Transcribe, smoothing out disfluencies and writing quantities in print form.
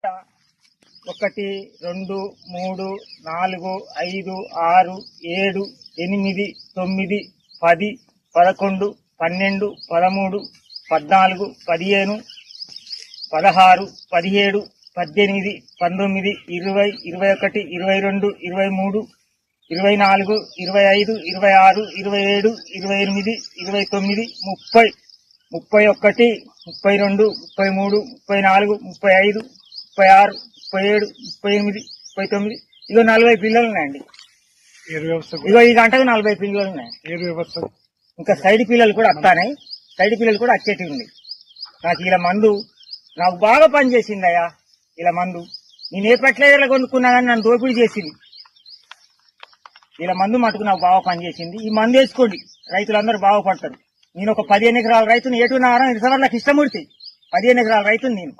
1 2 3 4 5 6 7 8 9 10 11 12 13 14 15 16 17 18 19 20 21 22 23 24 25 26 27 28 29 30 31 32 33 34 35 36 37 38 39 ఇగో 40 పిల్లలు ఉన్నాయండి. ఇగో ఈ గంటకు 40 పిల్లలు ఉన్నాయి. ఇంకా సైడ్ పిల్లలు కూడా వస్తాయి. సైడ్ పిల్లలు కూడా వచ్చేటివి ఉంది. నాకు ఇలా మందు నాకు బాగా పనిచేసిందయ్యా. ఇలా మందు నేను ఏ ఫెర్టిలైజర్లో కొనుక్కున్నా కానీ నన్ను దోపిడీ చేసింది. ఇలా మందు మటుకు నాకు బాగా పనిచేసింది. ఈ మందు వేసుకోండి, రైతులందరూ బాగుపడతారు. నేను ఒక 15 ఎకరాల రైతుని ఏటున్నారా రిజర్వర్లకు ఇష్టమూడితే 15 ఎకరాల రైతుని నేను.